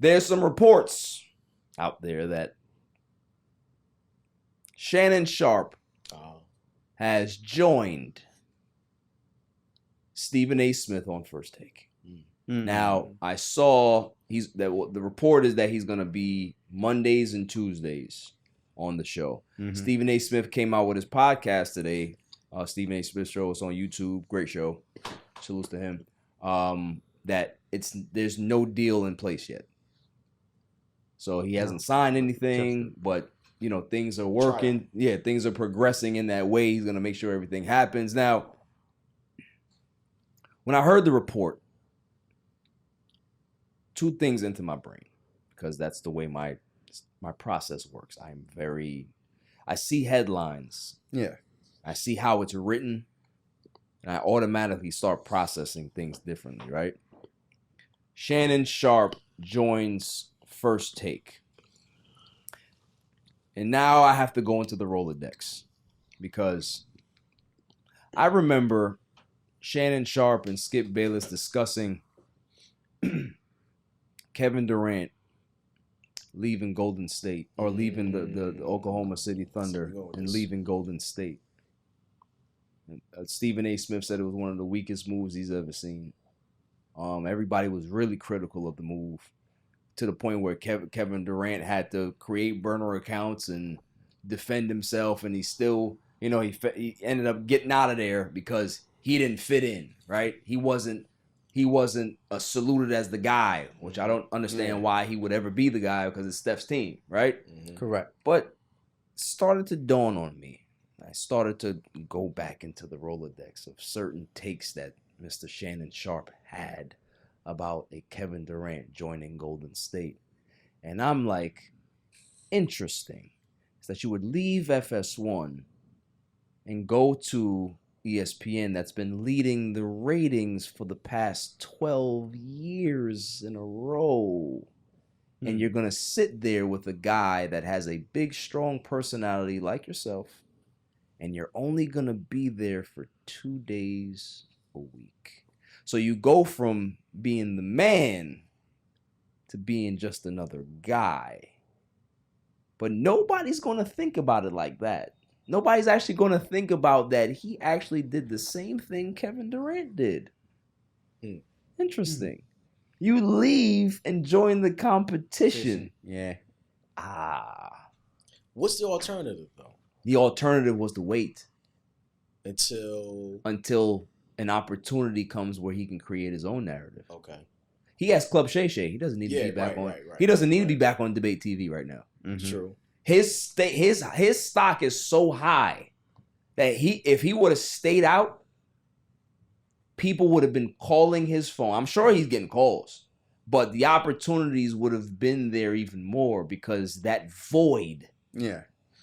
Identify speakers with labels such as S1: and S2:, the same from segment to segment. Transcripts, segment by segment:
S1: There's some reports out there that Shannon Sharpe has joined Stephen A. Smith on First Take. Mm-hmm. Now, I saw the report is that he's going to be Mondays and Tuesdays on the show. Mm-hmm. Stephen A. Smith came out with his podcast today. Stephen A. Smith Show is on YouTube. Great show. Salutes to him. That there's no deal in place yet. So he hasn't signed anything, but things are working. Yeah, things are progressing in that way. He's going to make sure everything happens. Now, when I heard the report, two things into my brain, because that's the way my process works. I see headlines. Yeah. I see how it's written, and I automatically start processing things differently, right? Shannon Sharpe joins First Take. And now I have to go into the Rolodex, because I remember Shannon Sharpe and Skip Bayless discussing Kevin Durant leaving Golden State, or leaving the Oklahoma City Thunder and leaving Golden State. Stephen A. Smith said it was one of the weakest moves he's ever seen. Everybody was really critical of the move, to the point where Kevin Durant had to create burner accounts and defend himself, and he still, he ended up getting out of there because he didn't fit in, right? He wasn't saluted as the guy, which I don't understand why he would ever be the guy, because it's Steph's team, right? Mm-hmm. Correct. But it started to dawn on me. I started to go back into the Rolodex of certain takes that Mr. Shannon Sharpe had about a Kevin Durant joining Golden State. And I'm like, interesting. It's that you would leave FS1 and go to ESPN, that's been leading the ratings for the past 12 years in a row. And you're going to sit there with a guy that has a big, strong personality like yourself, and you're only going to be there for 2 days a week. So you go from being the man to being just another guy. But nobody's going to think about it like that. Nobody's actually going to think about that he actually did the same thing Kevin Durant did. Interesting. You leave and join the competition. Yeah.
S2: What's the alternative, though?
S1: The alternative was to wait.
S2: Until
S1: an opportunity comes where he can create his own narrative.
S2: Okay.
S1: He has Club Shay Shay. He doesn't need to be back on. He doesn't need to be back on debate TV right now.
S2: Mm-hmm. True.
S1: His stock is so high that if he would have stayed out, people would have been calling his phone. I'm sure he's getting calls, but the opportunities would have been there even more, because that void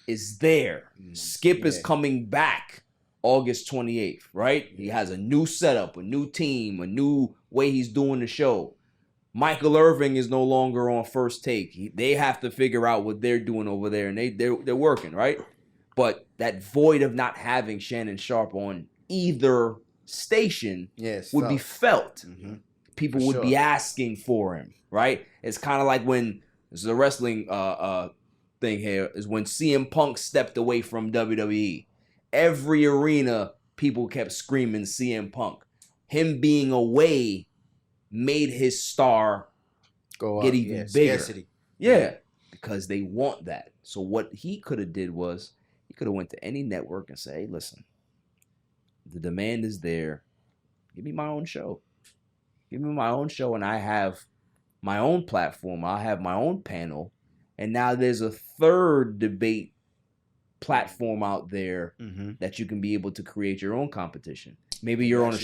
S1: is there. Skip is coming back August 28th, right? He has a new setup, a new team, a new way he's doing the show. Michael Irving is no longer on First Take. They have to figure out what they're doing over there, and they're working, right? But that void of not having Shannon Sharpe on either station would be felt. Mm-hmm. People would be asking for him, right? It's kind of like when there's a wrestling thing here, is when CM Punk stepped away from WWE. Every arena, people kept screaming CM Punk. Him being away made his star get even bigger. Scarcity. Yeah, because they want that. So what he could have did was, he could have went to any network and say, hey, listen, the demand is there. Give me my own show. Give me my own show, and I have my own platform. I have my own panel. And now there's a third debate platform out there that you can be able to create your own competition. Maybe you're on a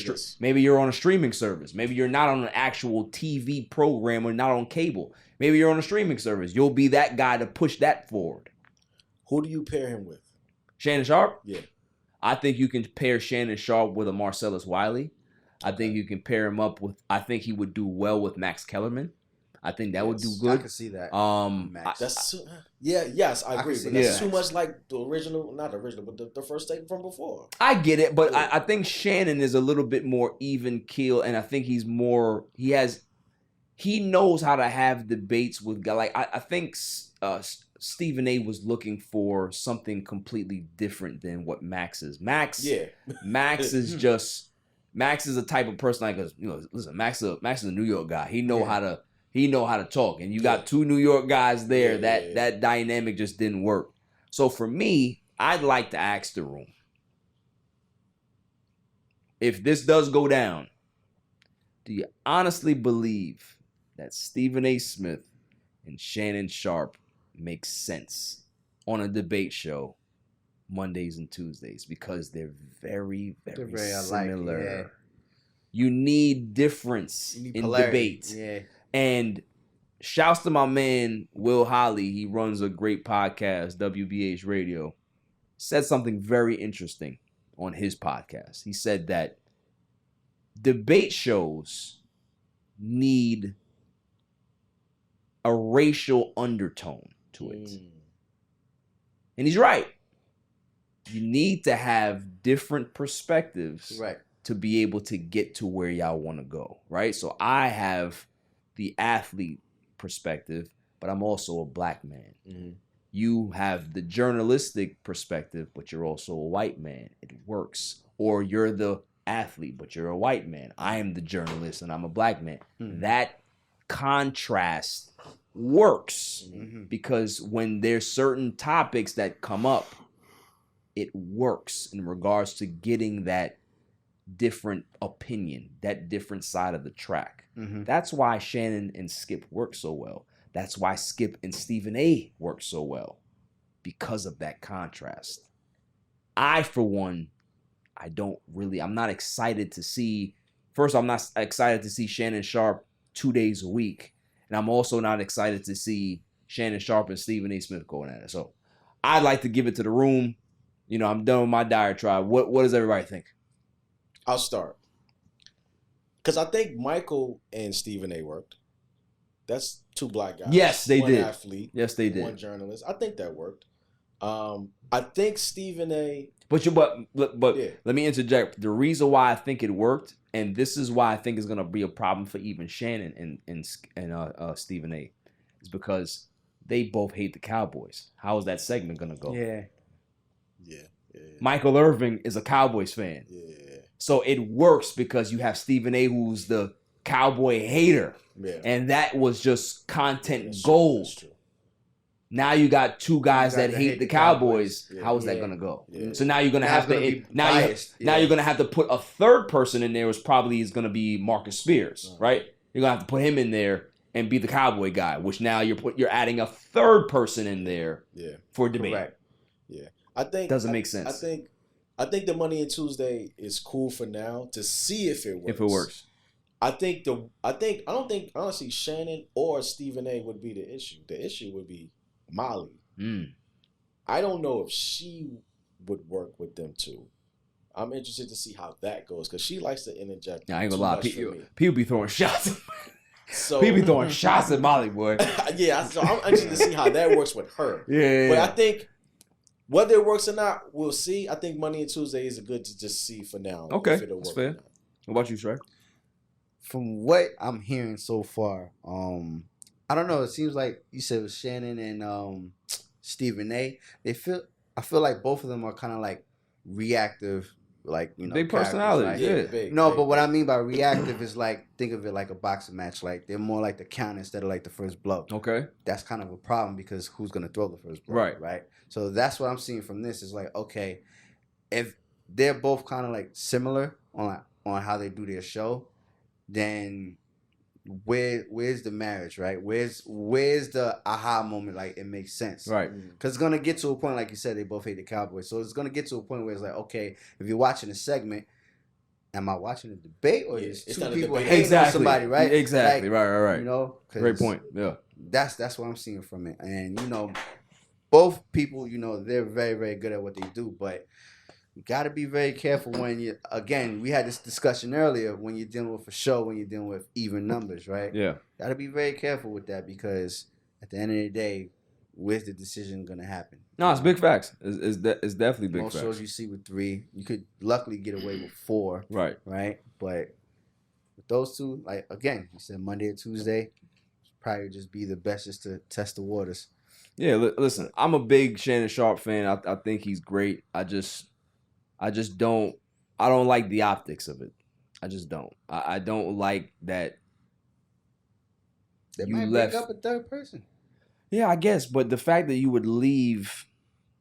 S1: streaming service. Maybe you're not on an actual TV program or not on cable. Maybe you're on a streaming service. You'll be that guy to push that forward.
S2: Who do you pair him with?
S1: Shannon Sharpe?
S2: Yeah.
S1: I think you can pair Shannon Sharpe with a Marcellus Wiley. I think you can pair him up with, I think he would do well with Max Kellerman. I think that would do good.
S3: I can see that.
S2: Yes, I agree. But that's too much like the original, not the original, but the First Take from before.
S1: I get it, but I think Shannon is a little bit more even keel, and I think he he knows how to have debates with guys. Like I think Stephen A. was looking for something completely different than what Max is. Max is just Max is a type of person like listen, Max is a New York guy. He know how to talk, and you got two New York guys there. That dynamic just didn't work. So for me, I'd like to ask the room, if this does go down, do you honestly believe that Stephen A. Smith and Shannon Sharpe make sense on a debate show Mondays and Tuesdays? Because they're very, very similar. Yeah. You need difference in debates. Yeah. And shouts to my man, Will Holly. He runs a great podcast, WBH Radio. Said something very interesting on his podcast. He said that debate shows need a racial undertone to it. And he's right. You need to have different perspectives to be able to get to where y'all want to go, right? So I have the athlete perspective, but I'm also a black man. Mm-hmm. You have the journalistic perspective, but you're also a white man. It works. Or you're the athlete, but you're a white man. I am the journalist and I'm a black man. Mm-hmm. That contrast works because when there's certain topics that come up, it works in regards to getting that different opinion, that different side of the track. Mm-hmm. That's why Shannon and Skip work so well. That's why Skip and Stephen A. work so well, because of that contrast. I, for one, I'm not excited to see, first, I'm not excited to see Shannon Sharpe 2 days a week. And I'm also not excited to see Shannon Sharpe and Stephen A. Smith going at it. So I'd like to give it to the room. I'm done with my diatribe. What does everybody think?
S2: I'll start. Because I think Michael and Stephen A. worked. That's two black guys.
S1: Yes, they did.
S2: One athlete.
S1: Yes, they did.
S2: One journalist. I think that worked. I think Stephen A.
S1: But let me interject. The reason why I think it worked, and this is why I think it's going to be a problem for even Shannon and Stephen A., is because they both hate the Cowboys. How is that segment going to go?
S2: Yeah.
S1: Michael Irvin is a Cowboys fan. Yeah. So it works because you have Stephen A., who's the Cowboy hater. Yeah. And that was just content gold. That's true. Now you got two guys that hate the Cowboys. Yeah. How is that gonna go? Yeah. So now you're gonna have to you're gonna have to put a third person in there, which probably is gonna be Marcus Spears, right? You're gonna have to put him in there and be the Cowboy guy, which now you're adding a third person in there for debate.
S2: Correct. Yeah, I think
S1: doesn't make sense.
S2: I think the Money in Tuesday is cool for now to see if it works.
S1: If it works.
S2: I don't think honestly Shannon or Stephen A. would be the issue. The issue would be Molly. I don't know if she would work with them too. I'm interested to see how that goes because she likes to interject.
S1: Yeah, I ain't gonna lie. People be throwing shots. People be throwing shots at Molly, boy.
S2: So I'm interested to see how that works with her.
S1: Yeah.
S2: But I think whether it works or not, we'll see. I think Money in Tuesday is good to just see for now.
S1: Okay, that's fair. What about you, Trey?
S3: From what I'm hearing so far, I don't know. It seems like you said with Shannon and Stephen A. I feel like both of them are kind of like reactive, like
S1: big personalities.
S3: Like,
S1: yeah.
S3: But what I mean by reactive is like think of it like a boxing match. Like they're more like the count instead of like the first blow.
S1: Okay.
S3: That's kind of a problem because who's gonna throw the first blow? Right. So that's what I'm seeing from this is like, okay, if they're both kind of like similar on how they do their show, then where's the marriage, right? Where's the aha moment? Like it makes sense,
S1: right?
S3: Because it's gonna get to a point, like you said, they both hate the Cowboys, so it's gonna get to a point where it's like, okay, if you're watching a segment, am I watching a debate or is two people hating on somebody, right?
S1: Exactly,
S3: like,
S1: right. Great point. Yeah,
S3: that's what I'm seeing from it, and both people, they're very, very good at what they do, but you got to be very careful when we had this discussion earlier, when you're dealing with a show, when you're dealing with even numbers, right?
S1: Yeah.
S3: Got to be very careful with that because at the end of the day, where's the decision going to happen?
S1: No, it's big facts. It's definitely big facts.
S3: Most shows you see with 3, you could luckily get away with 4.
S1: Right.
S3: Right? But with those two, like again, he said Monday or Tuesday, probably just be the best just to test the waters.
S1: Yeah, listen, I'm a big Shannon Sharpe fan. I think he's great. I just don't like the optics of it. I just don't. I don't like that.
S3: They
S1: You
S3: might
S1: left.
S3: bring up a third person.
S1: Yeah, I guess, but the fact that you would leave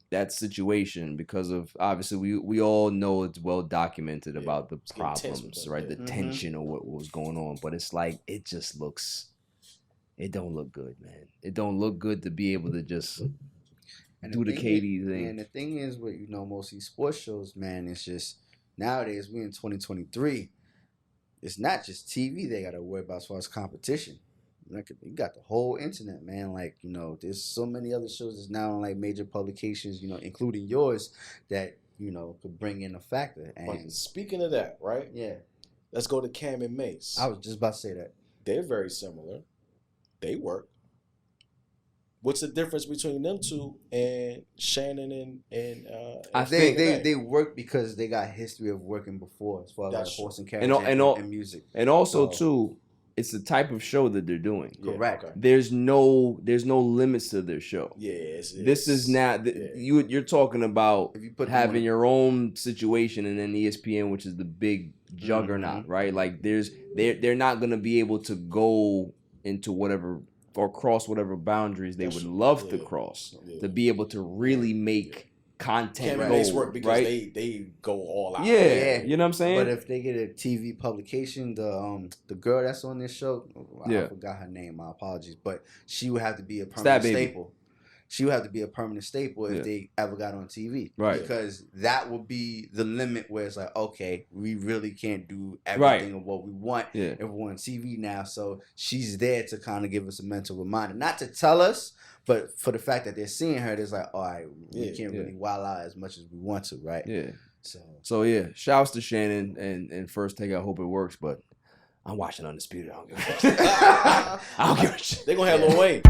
S1: that situation because of obviously we all know it's well documented about the problems, right? The tension of what was going on, but it's like it don't look good, man. It don't look good to be able to just do the KD thing.
S3: And the thing is with most of these sports shows, man, it's just nowadays we in 2023. It's not just TV they gotta worry about as far as competition. You got the whole internet, man. Like, there's so many other shows that's now on like major publications, including yours, that, could bring in a factor. And
S2: speaking of that, right?
S3: Yeah.
S2: Let's go to Cam and Mace.
S3: I was just about to say that.
S2: They're very similar. They work. What's the difference between them two and Shannon and
S3: I think they work because they got history of working before as far as like horse and carriage and music.
S1: And also too, it's the type of show that they're doing.
S3: Correct.
S2: Okay.
S1: There's no limits to their show.
S2: This
S1: is not you're talking about if you having your own situation and then ESPN, which is the big juggernaut, right? Like they're not gonna be able to go into whatever or cross whatever boundaries they would love to cross to be able to really make content
S2: gold, work because they go all out.
S1: Yeah, you know what I'm saying?
S3: But if they get a TV publication, the girl that's on this show, I forgot her name, my apologies, but she would have to be a permanent staple. She would have to be a permanent staple if they ever got on TV.
S1: Right.
S3: Because that would be the limit where it's like, okay, we really can't do everything of what we want if we're on TV now. So she's there to kind of give us a mental reminder. Not to tell us, but for the fact that they're seeing her, it's like, all right, we can't really wild out as much as we want to, right?
S1: Yeah. So yeah, shouts to Shannon and First Take. I hope it works, but I'm watching Undisputed. I don't give a shit.
S2: They're going to have Lil Wayne.